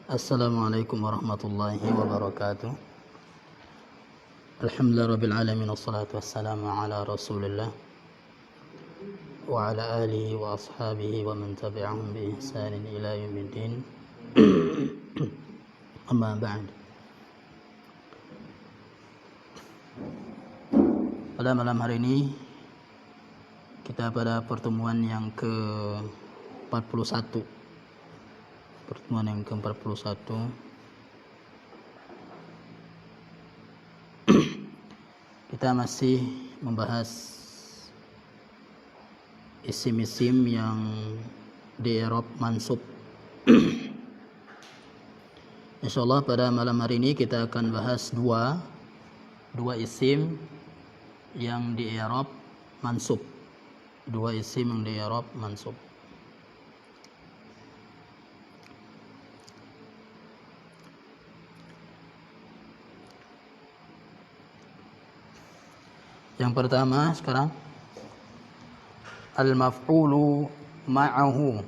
Assalamualaikum warahmatullahi wabarakatuh. Alhamdulillah rabbil alamin, wassalatu wassalamu ala rasulillah wa ala alihi wa ashabihi wa man tabi'ahum bi ihsanin ila yaumiddin. Amma ba'd. Pada malam hari ini kita pada pertemuan yang ke-41. Pertemuan yang ke-41. Kita masih membahas isim-isim yang di i'rab mansub. Insyaallah pada malam hari ini kita akan bahas dua isim yang di i'rab mansub. Dua isim yang di i'rab mansub. Yang pertama sekarang al-maf'ulu ma'ahu.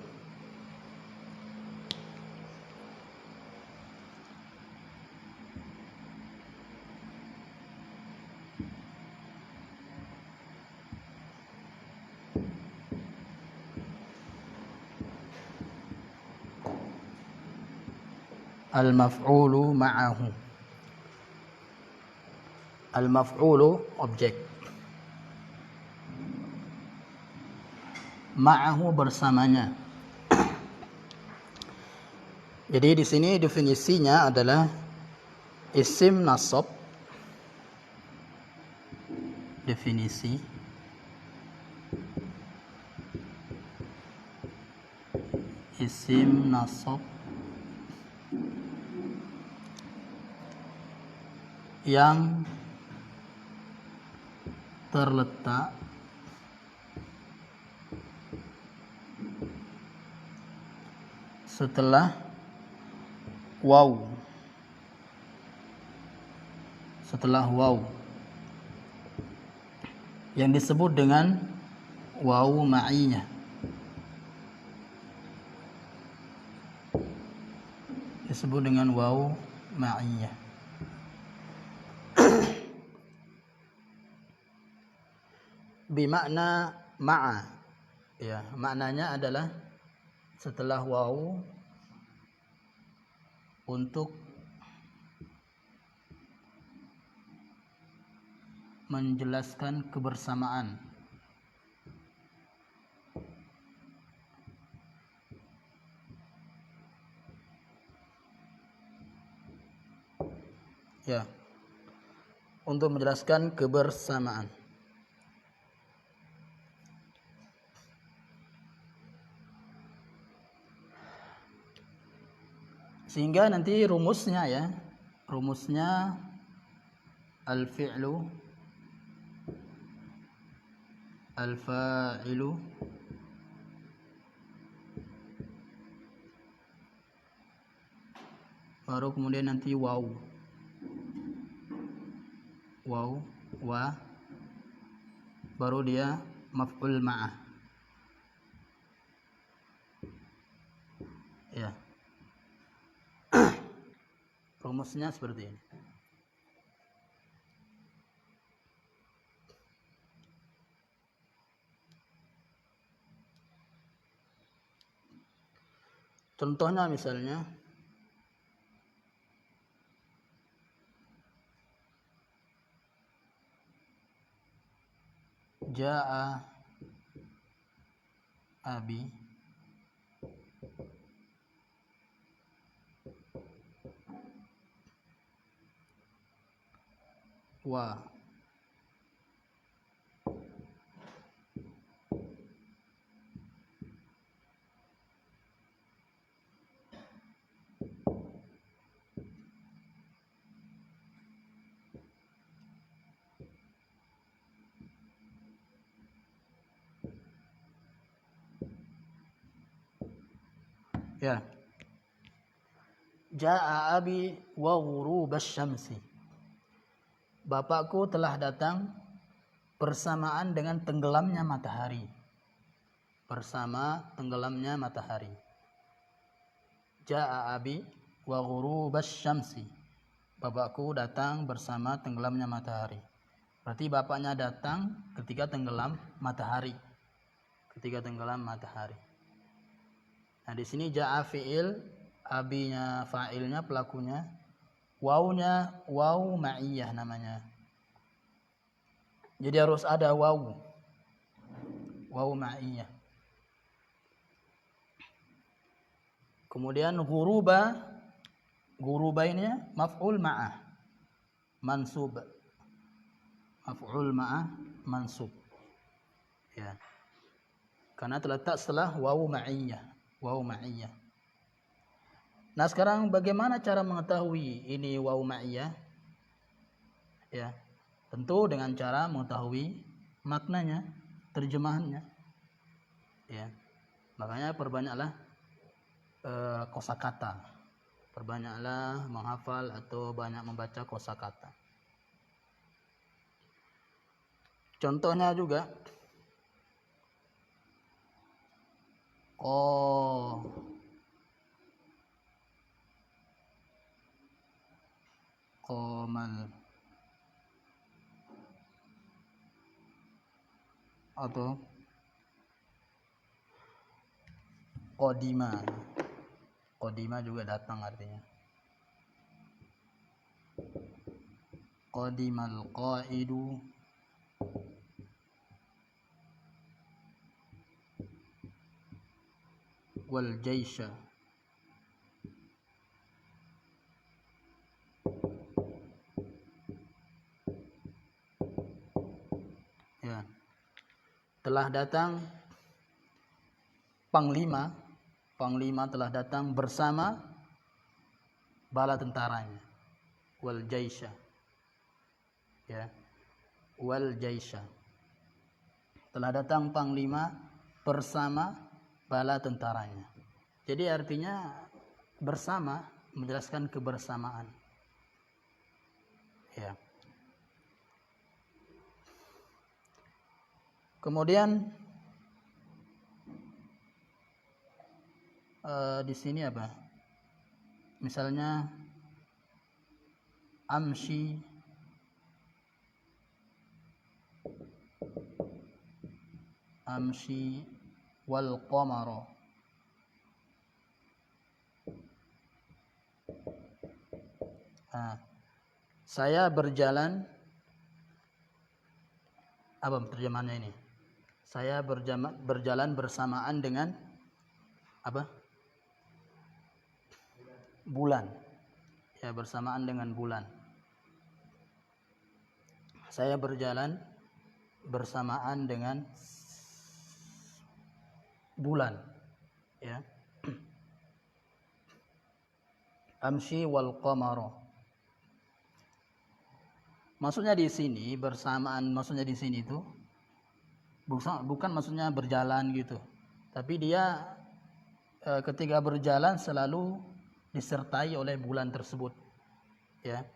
Al-maf'ulu ma'ahu. Al-maf'ulu objek. Ma'ahu bersamanya. Jadi di sini definisinya adalah isim nasab. Definisi isim nasab yang terletak setelah waw. Setelah waw yang disebut dengan waw ma'iyah. Disebut dengan waw ma'iyah. Bimakna ma'a. Ya, maknanya adalah setelah waw untuk menjelaskan kebersamaan. Ya, untuk menjelaskan kebersamaan. Sehingga nanti rumusnya ya, rumusnya al-fi'lu, al-fa'ilu, baru kemudian nanti waw, wa, baru dia maf'ul ma'ah. Ya, rumusnya seperti ini. Contohnya misalnya Ja'a abi wa ya. Ja'a abi wa ghurubasy syamsi. Bapakku telah datang bersamaan dengan tenggelamnya matahari. Bersama tenggelamnya matahari. Ja'a abi wa ghurubasy syamsi. Bapakku datang bersama tenggelamnya matahari. Berarti bapaknya datang ketika tenggelam matahari. Ketika tenggelam matahari. Nah, di sini ja'a fi'il, abinya fa'ilnya, pelakunya. Wawunya wawu ma'iyah namanya. Jadi harus ada wawu. Wawu ma'iyah. Kemudian Guruba ini maf'ul ma'ah mansub. Maf'ul ma'ah mansub. Ya. Karena terletak setelah wawu ma'iyah. Wawu ma'iyah. Nah, sekarang bagaimana cara mengetahui ini wawu ma'iyah? Ya. Tentu dengan cara mengetahui maknanya, terjemahannya. Ya. Makanya perbanyaklah kosakata. Perbanyaklah menghafal atau banyak membaca kosakata. Contohnya juga qomal atau qadima. Qadima juga datang artinya. Qadimal qaidu wal jaisha. Ya. Telah datang panglima. Panglima telah datang bersama bala tentaranya. Wal jaisha. Ya. Wal jaisha. Telah datang panglima bersama bala tentaranya. Jadi artinya bersama, menjelaskan kebersamaan. Ya. Kemudian di sini apa? Misalnya amshi wal qamara. Nah, saya berjalan, apa terjemahannya ini? Saya berjalan bersamaan dengan apa? Bulan. Ya, bersamaan dengan bulan. Saya berjalan bersamaan dengan bulan. Ya. Amshi wal qamara. Maksudnya di sini bersamaan, maksudnya di sini itu bukan maksudnya berjalan gitu. Tapi dia ketika berjalan selalu disertai oleh bulan tersebut. Ya.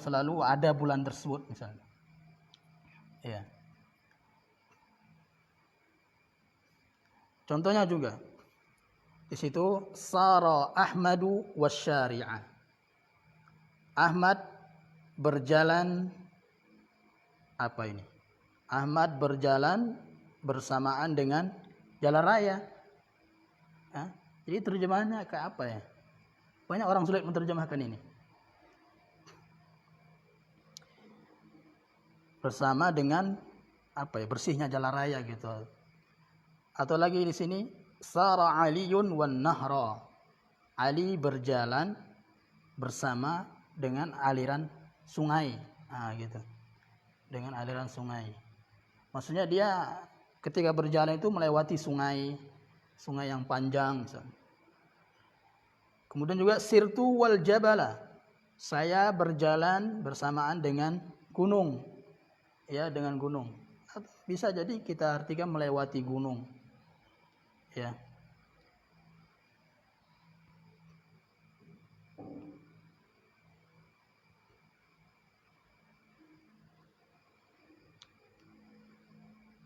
Selalu ada bulan tersebut misalnya. Ya. Contohnya juga di situ sara Ahmadu wasyari'a. Ahmad berjalan apa ini? Ahmad berjalan bersamaan dengan jalan raya. Ya. Jadi terjemahannya kayak apa ya? Banyak orang sulit menerjemahkan ini. Bersama dengan apa ya? Bersihnya jalan raya gitu. Atau lagi di sini sara Aliyun wan nahra. Ali berjalan bersama dengan aliran sungai. Nah, gitu. Dengan aliran sungai. Maksudnya dia ketika berjalan itu melewati sungai yang panjang misalnya. Kemudian juga sirtu wal jabala. Saya berjalan bersamaan dengan gunung. Ya, dengan gunung. Bisa jadi kita artikan melewati gunung. Ya.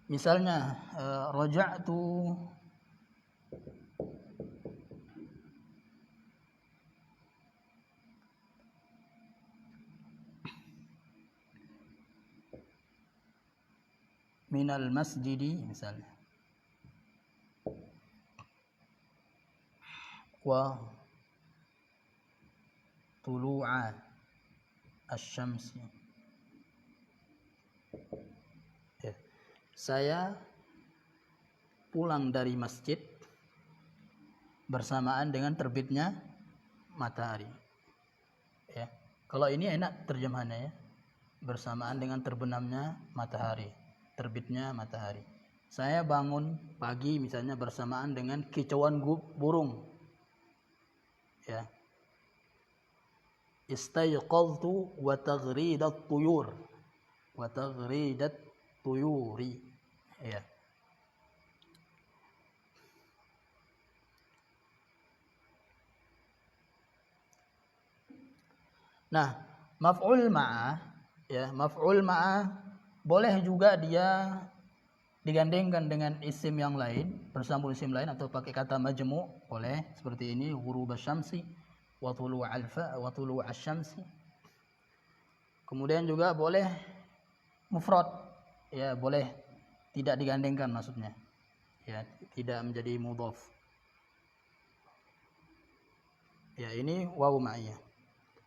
Misalnya raja'tu minal masjidi misalnya. Wa tulu'a asy-syamsi. Ya. Saya pulang dari masjid bersamaan dengan terbitnya matahari. Ya. Kalau ini enak terjemahannya ya. Bersamaan dengan terbenamnya matahari, terbitnya matahari. Saya bangun pagi misalnya bersamaan dengan kicauan burung. Ya. Istayqadtu wa taghridat tuyur. Wa taghridat tuyuri. Ya. Nah, maf'ul ma'ah ya, maf'ul ma'ah boleh juga dia digandengkan dengan isim yang lain, bersambung isim lain atau pakai kata majmu' boleh seperti ini ghurub asy-syamsi wa tulu' asy-syamsi. Kemudian juga boleh mufrad ya, boleh tidak digandengkan maksudnya. Ya, tidak menjadi mudhaf. Ya, ini wawu ma'iyah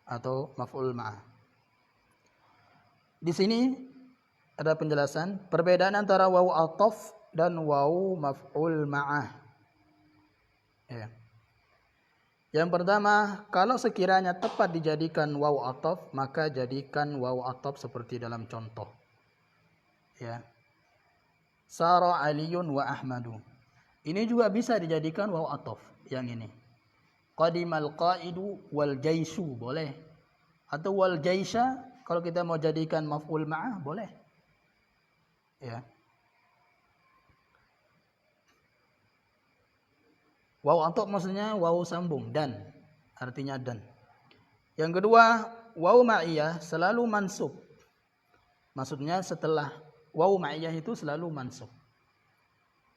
atau maf'ul ma'ah. Di sini ada penjelasan perbedaan antara wawu athaf dan wawu maf'ul ma'ah. Ya. Yang pertama, kalau sekiranya tepat dijadikan wawu athaf, maka jadikan wawu athaf seperti dalam contoh. Ya. Sara Aliyun wa Ahmadu. Ini juga bisa dijadikan wawu athaf yang ini. Qadimal qaidu wal jaisu boleh. Atau wal jaisha kalau kita mau jadikan maf'ul ma'ah boleh. Ya. Wawu athaf maksudnya wawu sambung dan artinya dan. Yang kedua, wawu ma'iyah selalu mansub. Maksudnya setelah wawu ma'iyah itu selalu mansub.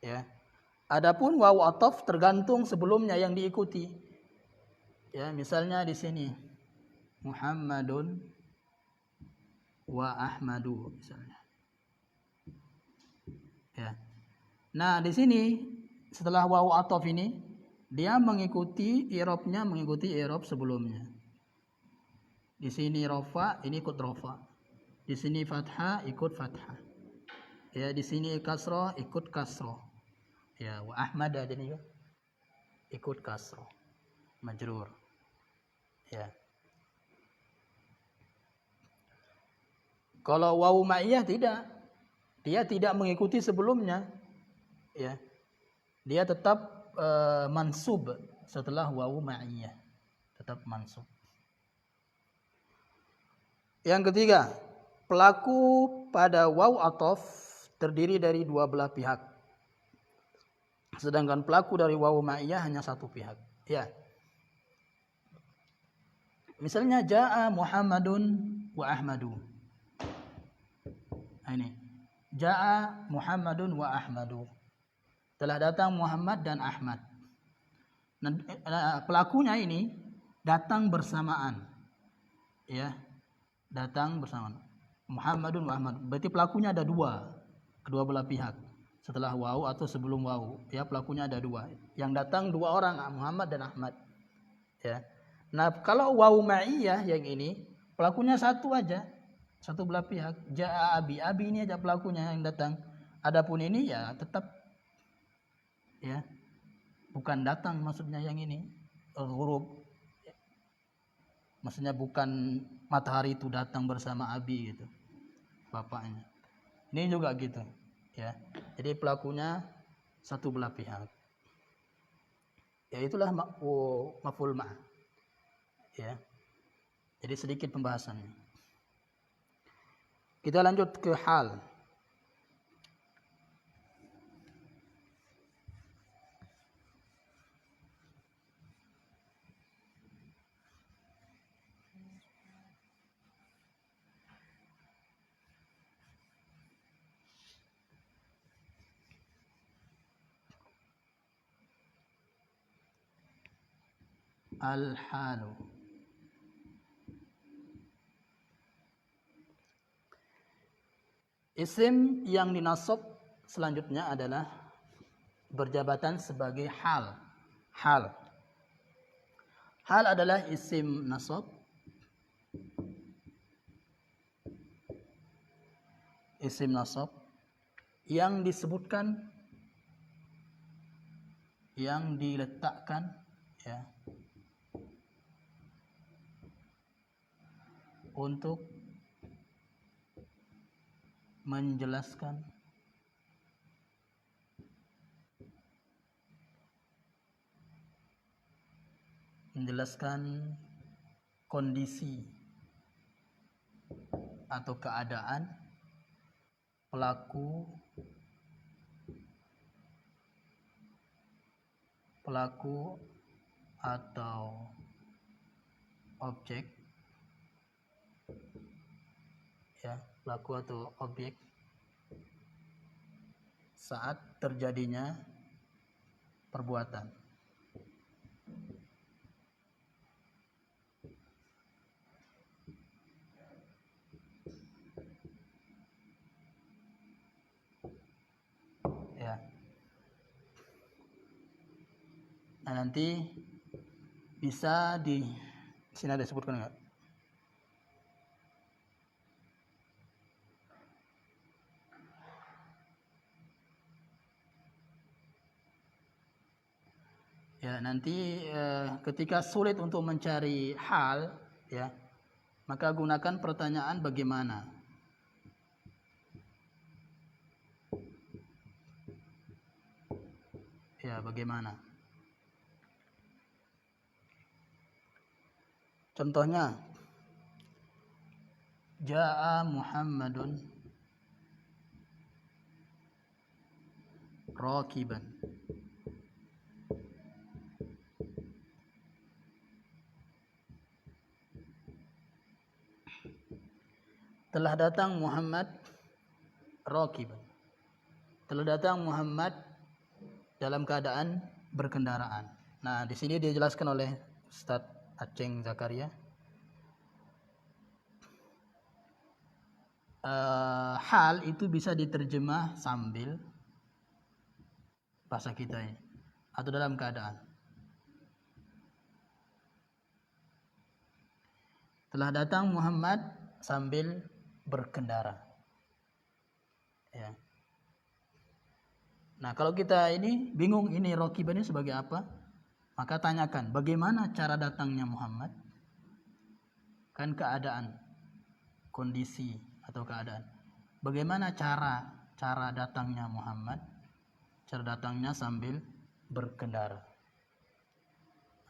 Ya. Adapun wawu athaf tergantung sebelumnya yang diikuti. Ya, misalnya di sini Muhammadun wa Ahmadu misalnya. Ya. Nah, di sini setelah wawu athaf ini dia mengikuti i'rabnya mengikuti i'rab sebelumnya. Di sini rafa, ini ikut rafa. Di sini fathah, ikut fathah. Ya, di sini kasrah, ikut kasrah. Ya, wa Ahmad ada nih ikut kasrah. Majrur. Ya. Kalau wawu ma'iyah tidak. Dia tidak mengikuti sebelumnya. Ya. Dia tetap mansub setelah wawu ma'iyah. Tetap mansub. Yang ketiga, pelaku pada wawu athaf terdiri dari dua belah pihak. Sedangkan pelaku dari wawu ma'iyah hanya satu pihak. Ya. Misalnya jaa Muhammadun wa Ahmadu. Nah, ini. Jaa Muhammadun wa Ahmadu. Telah datang Muhammad dan Ahmad. Nah, pelakunya ini datang bersamaan. Ya. Datang bersamaan. Muhammadun wa Ahmad. Berarti pelakunya ada dua. Kedua belah pihak. Setelah wawu atau sebelum wawu. Ya, pelakunya ada dua. Yang datang dua orang, Muhammad dan Ahmad. Ya. Nah, kalau wawu ma'iyah yang ini, pelakunya satu aja. Satu belah pihak. Ja'a abi. Abi ini aja pelakunya yang datang. Adapun ini ya tetap ya. Bukan datang maksudnya yang ini. Ghurub. Maksudnya bukan matahari itu datang bersama abi gitu. Bapaknya. Ini juga gitu. Ya. Jadi pelakunya satu belah pihak. Ya itulah maf'ul ma'ah. Ya. Jadi sedikit pembahasannya. Kita lanjut ke hal. Al-halu. Isim yang dinasab selanjutnya adalah berjabatan sebagai hal. Hal. Hal adalah isim nasab. Isim nasab yang disebutkan, yang diletakkan ya untuk menjelaskan kondisi atau keadaan pelaku atau objek ya, pelaku atau objek saat terjadinya perbuatan. Ya. Nah, nanti bisa di sini ada disebutkan enggak? Ya, nanti ketika sulit untuk mencari hal ya, maka gunakan pertanyaan bagaimana. Ya, bagaimana? Contohnya, Ja'a Muhammadun rakiban. Telah datang Muhammad rakiban. Telah datang Muhammad dalam keadaan berkendaraan. Nah, di sini dijelaskan oleh Ustaz Aceng Zakaria. Hal itu bisa diterjemah sambil bahasa kita ini atau dalam keadaan. Telah datang Muhammad sambil berkendara. Ya. Nah, kalau kita ini bingung ini rakiban ini sebagai apa, maka tanyakan bagaimana cara datangnya Muhammad? Kan keadaan, kondisi atau keadaan. Bagaimana cara datangnya Muhammad? Cara datangnya sambil berkendara.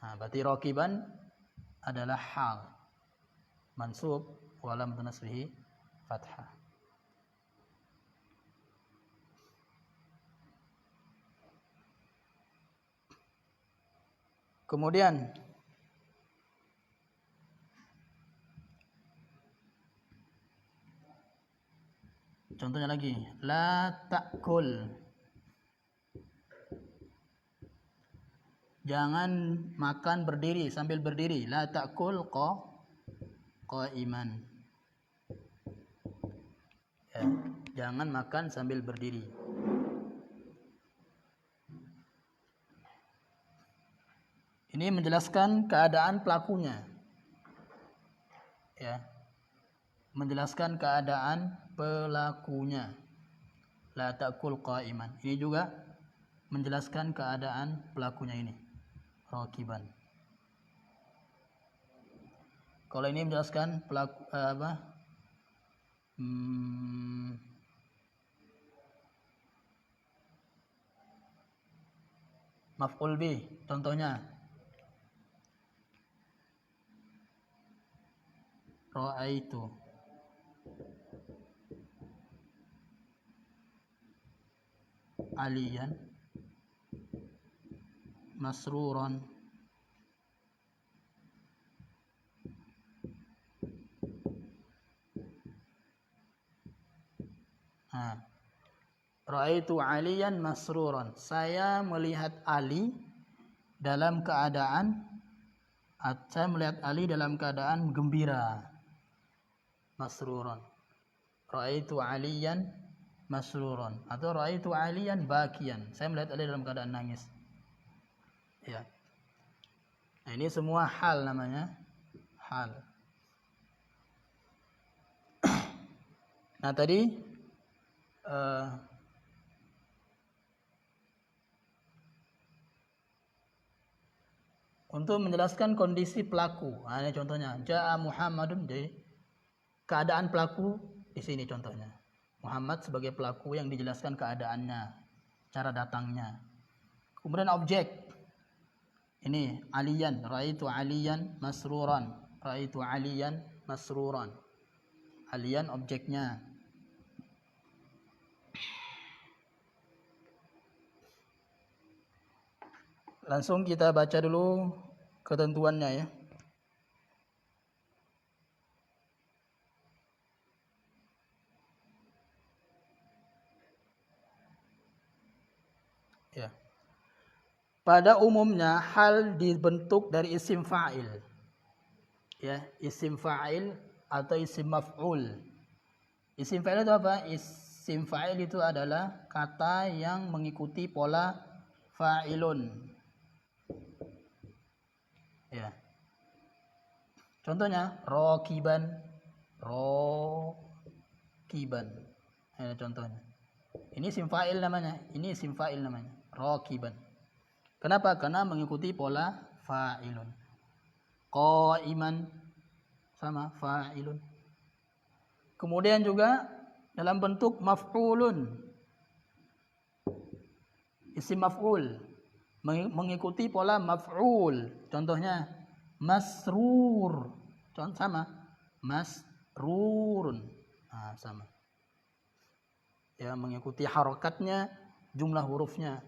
Nah, berarti rakiban adalah hal mansub wa alamatu nasbihi fathah. Kemudian contohnya lagi, la ta'kul. Jangan makan berdiri, sambil berdiri. La ta'kul qa'iman. Ya, jangan makan sambil berdiri. Ini menjelaskan keadaan pelakunya. Ya. Menjelaskan keadaan pelakunya. La ta'kul qa'iman. Ini juga menjelaskan keadaan pelakunya ini. Rakiban. Kalau ini menjelaskan pelaku maf'ul bih, contohnya ra'aitu aliyan masruran ra'aitu aliyan masruran. Saya melihat Ali dalam keadaan gembira. Masruran. Ra'aitu Aliyan masruran atau ra'aitu Aliyan bakiyan. Saya melihat Ali dalam keadaan nangis. Ya. Nah, ini semua hal namanya. Hal. Nah, tadi untuk menjelaskan kondisi pelaku. Nah, ini contohnya. Ja'a Muhammadun, jadi keadaan pelaku di sini contohnya. Muhammad sebagai pelaku yang dijelaskan keadaannya, cara datangnya. Kemudian objek. Ini Aliyan, ra'aitu Aliyan masruran, ra'aitu Aliyan masruran. Aliyan objeknya. Langsung kita baca dulu ketentuannya ya. Ya. Pada umumnya hal dibentuk dari isim fa'il. Ya, isim fa'il atau isim maf'ul. Isim fa'il itu apa? Isim fa'il itu adalah kata yang mengikuti pola fa'ilun. Ya. Contohnya rokiban, rokiban. Ya, contohnya. Ini isim fa'il namanya. Ini isim fa'il namanya. Rokiban. Kenapa? Karena mengikuti pola fa'ilun. Qa'iman sama fa'ilun. Kemudian juga dalam bentuk maf'ulun. Isim maf'ul mengikuti pola maf'ul. Contohnya masrur. Contoh sama masrurun. Nah, sama. Ya, mengikuti harokatnya, jumlah hurufnya.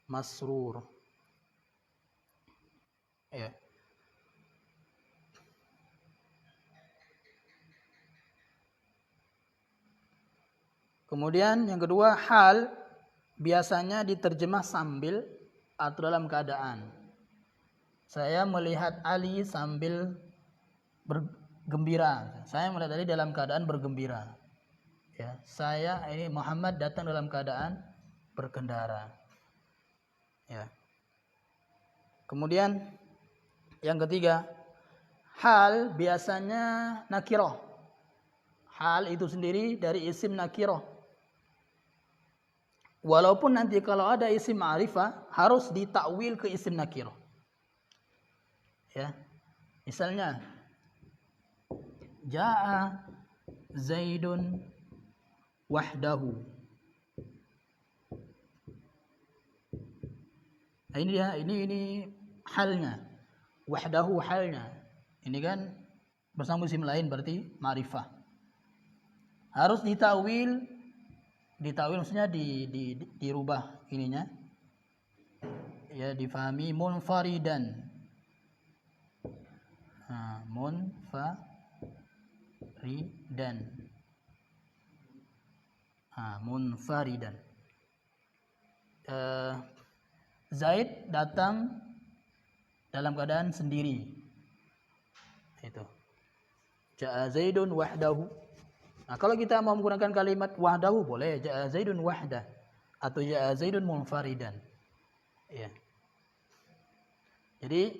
Masrur. Ya. Kemudian yang kedua, hal biasanya diterjemah sambil atau dalam keadaan. Saya melihat Ali sambil bergembira. Saya melihat Ali dalam keadaan bergembira. Ya, saya ini Muhammad datang dalam keadaan berkendara. Ya. Kemudian yang ketiga, hal biasanya nakiroh. Hal itu sendiri dari isim nakiroh. Walaupun nanti kalau ada isim ma'rifah harus ditakwil ke isim nakiroh. Ya. Misalnya Ja'a Zaidun wahdahu. Nah, ini dia, ini halnya. Wahdahu halnya. Ini kan bersama isim lain berarti ma'rifah. Harus ditawil maksudnya dirubah ininya. Ya, difahami munfaridan. Munfaridan. Munfaridan. Zaid datang dalam keadaan sendiri. Itu. Ja'a Zaidun wahdahu. Nah, kalau kita mau menggunakan kalimat wahdahu boleh ja'a Zaidun wahdah atau ja'a Zaidun munfaridan. Ya. Jadi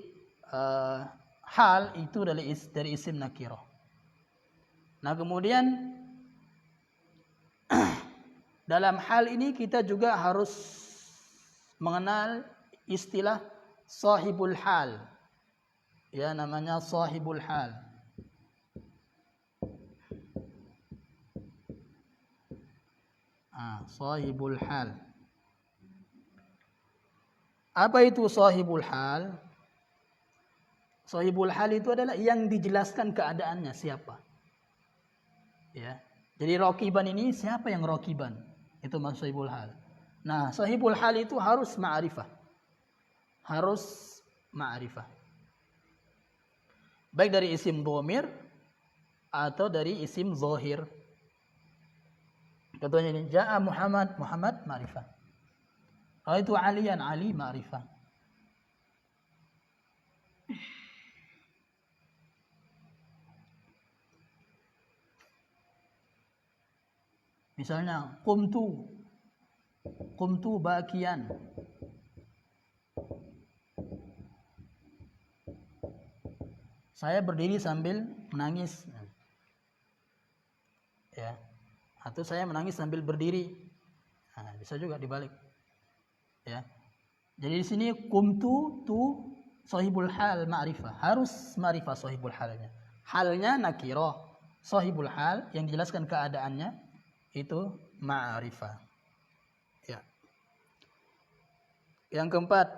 hal itu dari isim nakirah. Nah, kemudian dalam hal ini kita juga harus mengenal istilah sahibul hal. Ya, namanya sahibul hal. Sahibul hal. Apa itu sahibul hal? Sahibul hal itu adalah yang dijelaskan keadaannya siapa. Ya. Jadi rokiban ini siapa yang rokiban? Itu maksud sahibul hal. Nah, sahibul hal itu harus ma'rifah. Harus ma'rifah. Baik dari isim dhamir atau dari isim zahir. Contohnya ini, Ja'a Muhammad, Muhammad ma'rifah. Ra'aitu Aliyan, Ali ma'rifah. Misalnya qumtu bakian. Saya berdiri sambil menangis. Ya. Atau saya menangis sambil berdiri. Nah, bisa juga dibalik. Ya. Jadi di sini qumtu tu sahibul hal ma'rifah. Harus ma'rifah sahibul halnya. Halnya nakirah. Sahibul hal yang dijelaskan keadaannya itu ma'rifah. Ya. Yang keempat,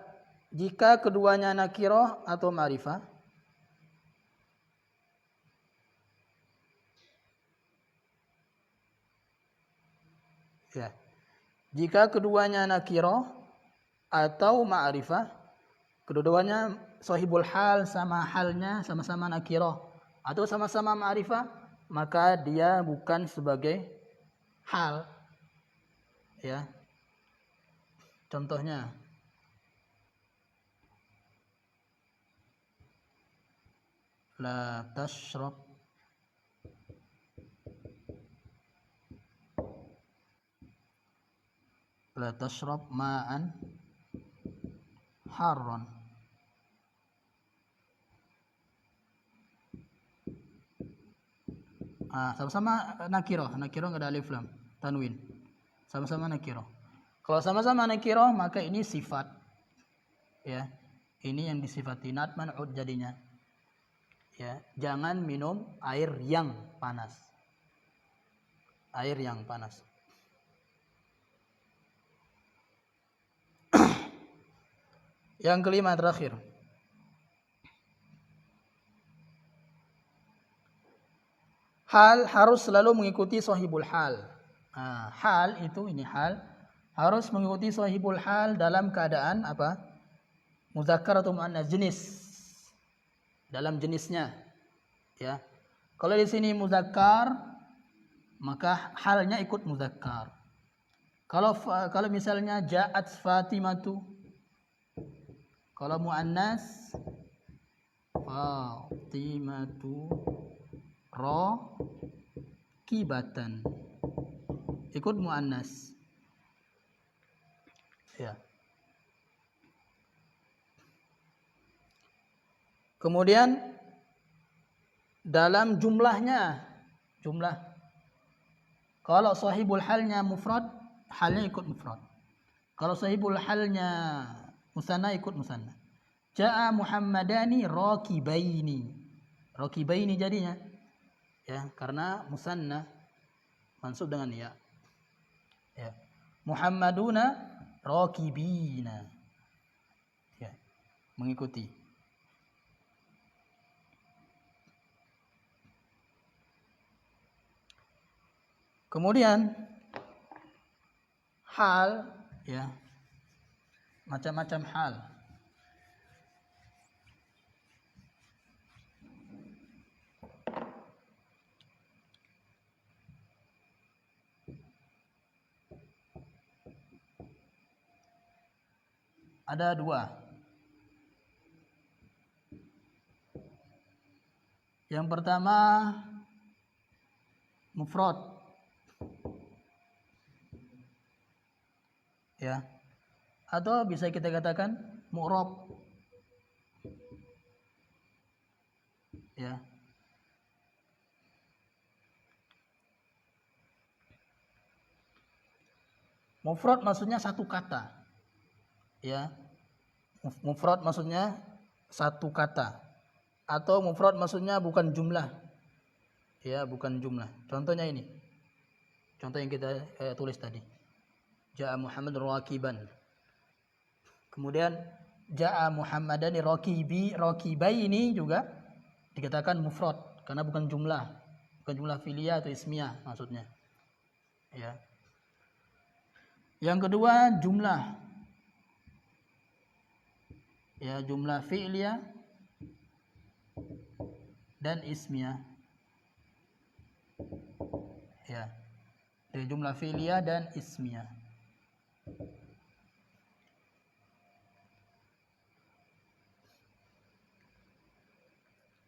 jika keduanya nakirah atau ma'rifah, ya. Jika keduanya nakirah atau ma'rifah, kedua-duanya sahibul hal, sama halnya sama-sama nakirah atau sama-sama ma'rifah, maka dia bukan sebagai hal. Ya. Contohnya la tashrab ma'an harran. Sama-sama nakirah enggak ada alif lam tanwin. Sama-sama nakirah. Kalau sama-sama nakirah maka ini sifat. Ya. Ini yang disifati nat man'ud jadinya. Ya, jangan minum air yang panas. Air yang panas. Yang kelima terakhir. Hal harus selalu mengikuti sahibul hal. Hal itu ini hal harus mengikuti sahibul hal dalam keadaan apa? Muzakkar atau muannas, jenis. Dalam jenisnya. Ya. Kalau di sini muzakkar maka halnya ikut muzakkar. Kalau misalnya ja'at Fatimatu, kalau muannas Fatimatu rakibatan, ikut muannas. Ya. Kemudian dalam jumlahnya, kalau sahibul halnya mufrad, halnya ikut mufrad. Kalau sahibul halnya musanna, ikut musanna. Ja'a Muhammadani rakibaini. Rakibaini jadinya. Ya, karena musanna mansub dengan ya. Ya. Muhammaduna rakibina. Ya, mengikuti. Kemudian hal, ya, macam-macam hal. Ada dua. Yang pertama mufrad. Ya. Atau bisa kita katakan mu'rab. Ya. Mufrad maksudnya satu kata. Ya. Mufrad maksudnya satu kata. Atau mufrad maksudnya bukan jumlah. Ya, bukan jumlah. Contohnya ini. Contoh yang kita tulis tadi. Ja'a Muhammad rakiban. Kemudian Ja'a Muhammadani rakibaini juga dikatakan mufrad karena bukan jumlah fi'liyah atau ismiyah maksudnya. Ya. Yang kedua jumlah. Ya, jumlah fi'liyah dan ismiyah. Ya. Dari jumlah fi'liyah dan ismiyah.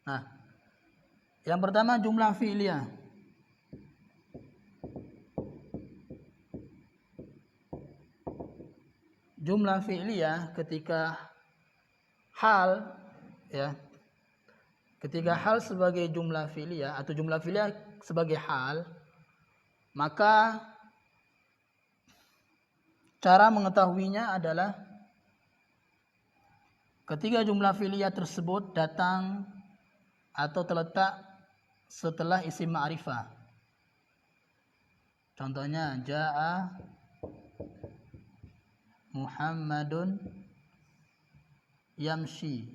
Nah, yang pertama jumlah fi'liyah. jumlah fi'liyah ketika hal, ya, ketika hal sebagai jumlah fi'liyah atau jumlah fi'liyah sebagai hal, maka cara mengetahuinya adalah ketika jumlah fi'liyah tersebut datang atau terletak setelah isim ma'rifah. Contohnya jaa Muhammadun yamshi.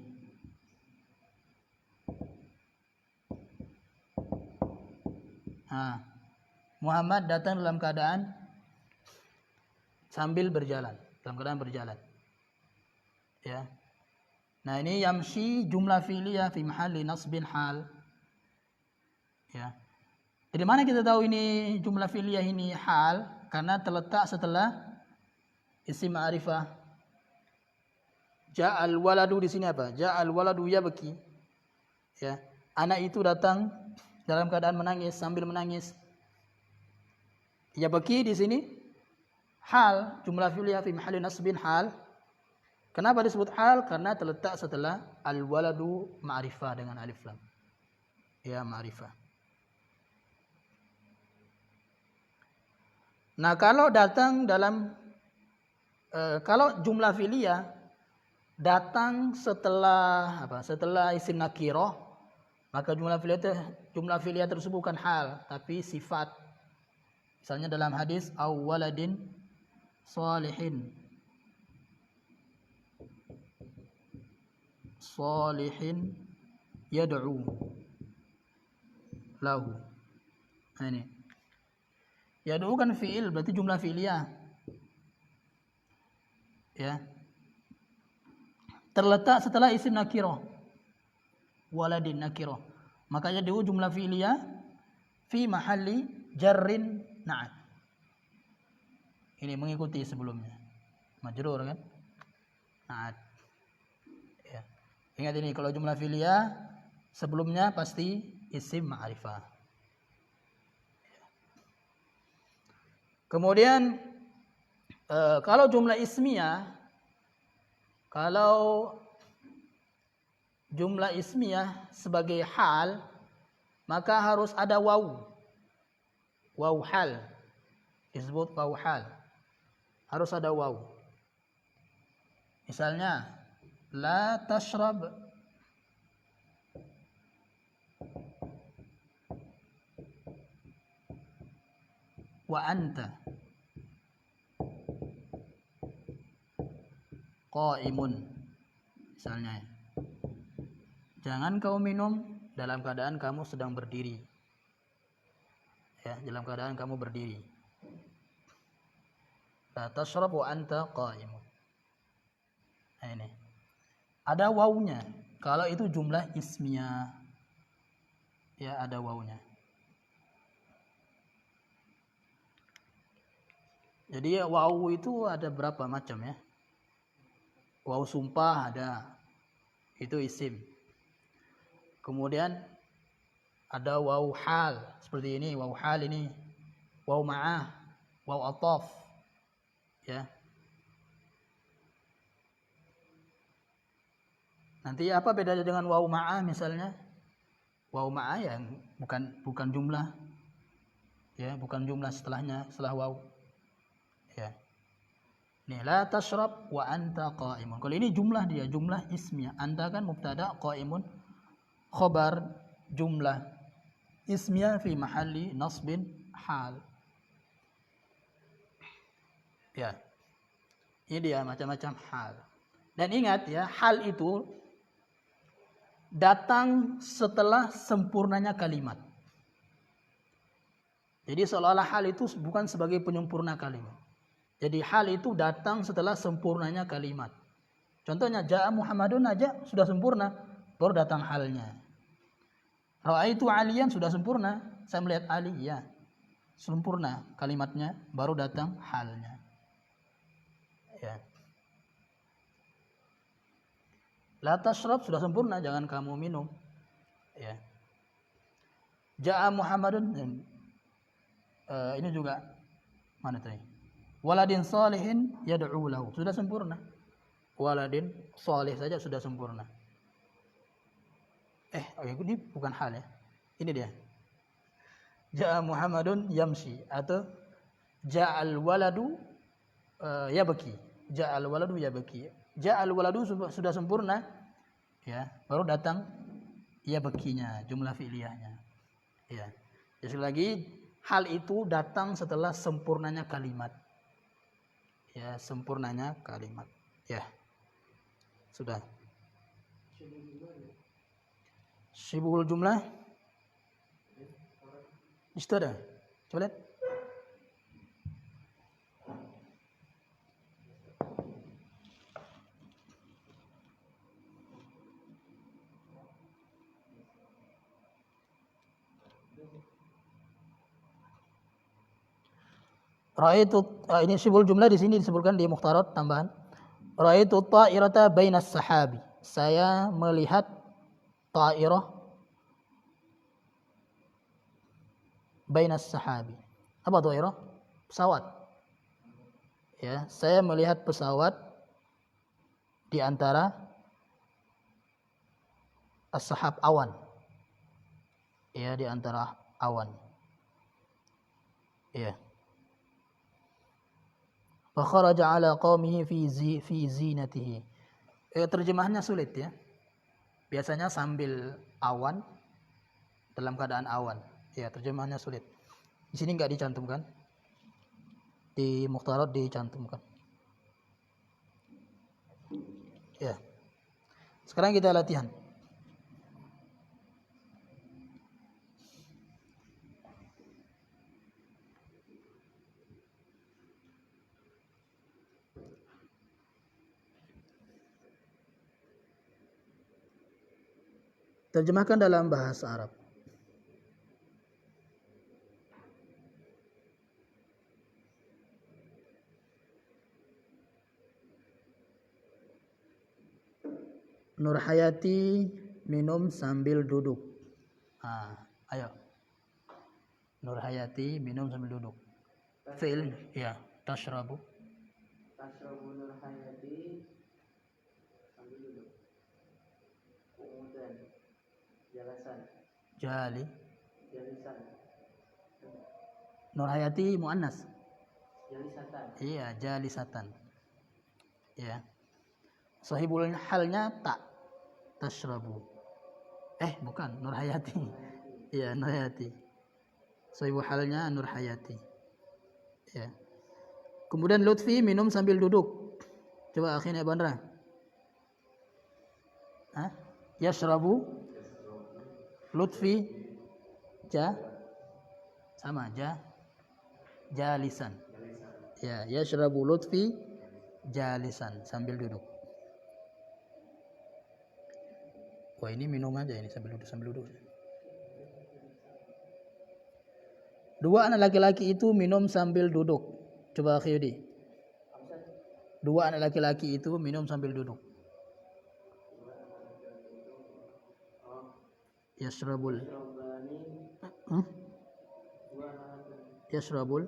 Muhammad datang dalam keadaan sambil berjalan, dalam keadaan berjalan. Ya. Nah, ini yamshi jumlah fi'liyah fi mahalli nasbin hal. Ya. Dari mana kita tahu ini jumlah fi'liyah ini hal? Karena terletak setelah isim ma'rifah. Ja'al waladu di sini apa? Ja'al waladu yabki. Ya. Anak itu datang dalam keadaan menangis, sambil menangis. Yabki di sini hal, jumlah fi'liyah fi mahalli nasbin hal. Kenapa disebut hal? Karena terletak setelah al-waladu ma'rifah dengan alif lam. Ya, ma'rifah. Nah, kalau datang dalam kalau jumlah fi'liyah datang setelah apa? Setelah isim nakirah, maka jumlah fi'liyah tersebut bukan hal, tapi sifat. Misalnya dalam hadis awwaladin salihin yad'u lahu. Nah, ini yad'u kan fi'il, berarti jumlah fi'liyah. Ya. Terletak setelah isim nakirah. Waladin nakirah. Maka yad'u jumlah fi'liyah fi mahalli jarrin na'at. Ini mengikuti sebelumnya. Majrur kan? Na'at. Ya. Ingat ini, kalau jumlah fi'liyah sebelumnya pasti isim ma'rifah. Kemudian kalau jumlah ismiyah, sebagai hal, maka harus ada waw. Waw hal. Disebut waw hal. Harus ada waw. Misalnya la tashrab wa anta qaimun. Misalnya, jangan kau minum dalam keadaan kamu sedang berdiri. Ya, dalam keadaan kamu berdiri. La tashrab wa anta qaimun. Nah, ini ada wawunya. Kalau itu jumlah ismiyah, ya ada wawunya. Jadi wawu itu ada berapa macam ya? Wawu sumpah ada, itu isim. Kemudian ada wawu hal seperti ini, wawu hal ini, wawu ma'ah, wawu ataf, ya. Nanti apa bedanya dengan wawu ma'ah misalnya? Wawu ma'ah yang bukan jumlah, ya, bukan jumlah setelahnya, setelah wawu. Ya. Nih, la tashrab wa anta qaimun. Kalau ini jumlah, dia jumlah ismiyah. Anta kan mubtada, qaimun khabar, jumlah ismiyah fi mahalli nasbin hal. Ya. Ini dia macam-macam hal. Dan ingat ya, hal itu datang setelah sempurnanya kalimat. Jadi seolah-olah hal itu bukan sebagai penyempurna kalimat. Jadi hal itu datang setelah sempurnanya kalimat. Contohnya ja'a Muhammadun aja sudah sempurna, baru datang halnya. Ra'aitu Aliyan sudah sempurna, saya melihat Ali, ya. Sempurna kalimatnya, baru datang halnya. Ya. La tashrab sudah sempurna, jangan kamu minum. Ya. Ja'a Muhammadun, ini juga mana tadi? Waladin salihin yad'u lahu. Sudah sempurna. Waladin salih saja sudah sempurna. Ini bukan hal ya. Ini dia. Ja'a Muhammadun yamshi atau ja'al waladu yabki. Ja'al waladu yabki. Ja'al waladu sudah sempurna ya, baru datang yabkinya, jumlah fi'liyahnya. Ya. Sekali lagi hal itu datang setelah sempurnanya kalimat. Ya, sempurnanya kalimat. Ya. Sudah. Syibhul jumlah. Di situ ada. Coba lihat. Ini syibhul jumlah di sini disebutkan di mukhtarat tambahan. Ra'aitu ta'irata bainas sahabi. Saya melihat ta'irah bainas sahabi. Apa ta'irah? Pesawat. Ya, saya melihat pesawat di antara as-sahab awan. Ya, di antara awan. Ya. Fa kharaja ala qaumihi fi zinatihi. Terjemahnya sulit ya. Biasanya sambil awan, dalam keadaan awan. Ya, terjemahnya sulit. Di sini enggak dicantumkan. Di mukhtarat dicantumkan. Ya. Sekarang kita latihan. Terjemahkan dalam bahasa Arab. Nurhayati minum sambil duduk. Ayo. Nurhayati minum sambil duduk. Fi'il ya, tashrabu. Tashrabu Nurhayati sambil duduk. Kemudian jalasan. Jalisan. Nurhayati muannas. Jalisatan. Iya, jalisatan. Ya. Sahibul halnya tak tashrabu. Bukan, Nurhayati. Iya, Nurhayati. Sahibul halnya Nurhayati. Ya. Kemudian Lutfi minum sambil duduk. Coba akhirnya Bandra. Yashrabu. Lutfi jalisan. Ya, yashrabu Lutfi jalisan sambil duduk. Wah, ini minum aja ini sambil duduk. Dua anak laki-laki itu minum sambil duduk. Coba Khiyudi. Dua anak laki-laki itu minum sambil duduk. Yashrabul. Yashrabul.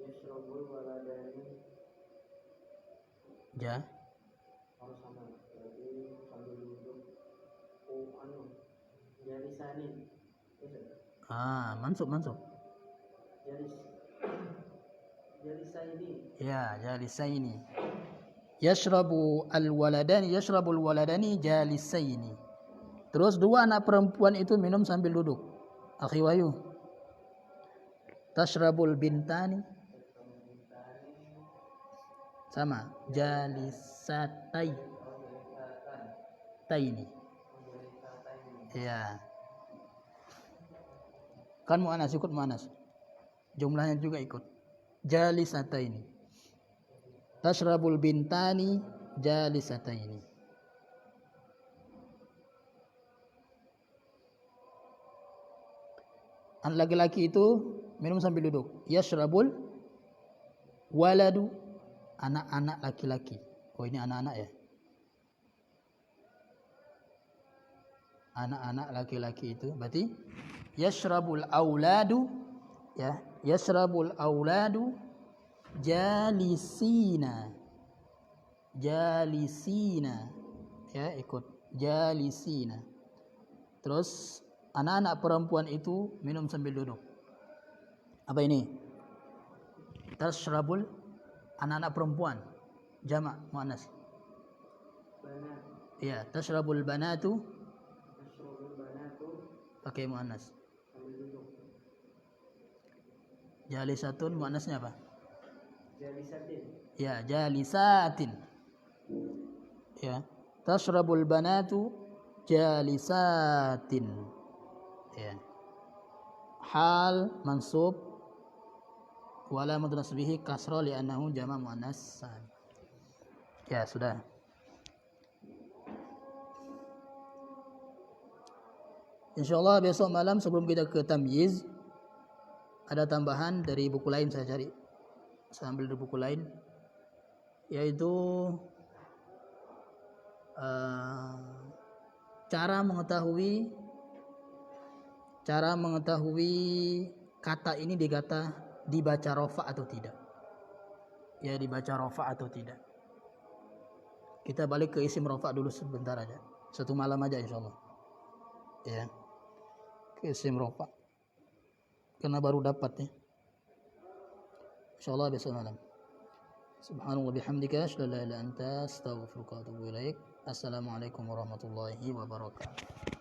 Yashrabul waladani. Ja. Harus sama. Berarti sambil duduk. Jalisanin. Mansub. Jalisaini. Ya, jalisaini. Yashrabul waladani jalisaini. Terus dua anak perempuan itu minum sambil duduk. Akhi Wahyu. Tashrabul bintani. Sama, jalisatai. Taini. Ya. Kan muannas ikut muannas. Jumlahnya juga ikut. Jalisataini. Tashrabul bintani jalisataini. Anak laki-laki itu minum sambil duduk. Yashrabul waladu, anak-anak laki-laki. Oh, ini anak-anak ya. Anak-anak laki-laki itu berarti yashrabul auladu Ya, yashrabul auladu jalisina. Jalisina. Ya, ikut jalisina. Terus anak-anak perempuan itu minum sambil duduk. Apa ini? Tashrabul, anak-anak perempuan. Jamak muannas. Banat. Ya, tashrabul banatu Tashrabul banatu. pakai muannas. Sambil duduk. Jalisatun muannasnya apa? Jalisatin. Ya, jalisatin. Ya, tashrabul banatu jalisatin. Ya. Hal mansub wala nasbihi kasra li'annahu jama' muannas salim. Ya, sudah. Insyaallah besok malam sebelum kita ke tamyiz ada tambahan dari buku lain saya cari. Saya ambil dari buku lain yaitu cara mengetahui kata ini dibaca rofa atau tidak. Ya, dibaca rofa atau tidak. Kita balik ke isim rofa dulu sebentar aja. Satu malam aja insyaallah. Ya. Ke isim rofa. Karena baru dapat ya. Insyaallah besok malam. Subhanallah bihamdika asyhadu an la ilaha illa anta astaghfiruka wa atubu ilaik. Assalamualaikum warahmatullahi wabarakatuh.